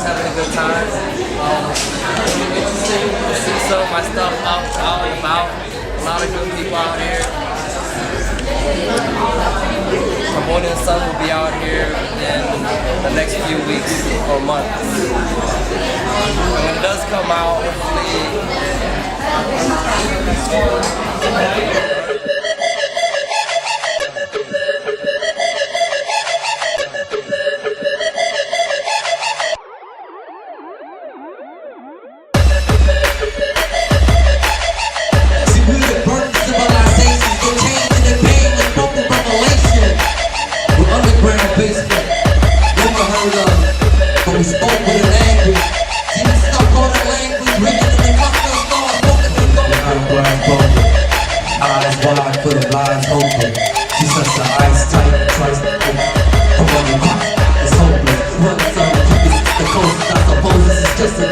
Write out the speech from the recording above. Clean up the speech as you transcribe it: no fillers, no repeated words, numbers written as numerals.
having a good time. Interesting to see some of my stuff out and about. A lot of good people out here. My Morning Sun will be out here in the next few weeks or months. And when it does come out, we spoke with a language. See me stuck on the language, reading in the cluster stars, spoken with the eyes wide for the blinds open. She's such an ice tight, twice a running clock. It's hopeless. Run some, the coast, I suppose this is just a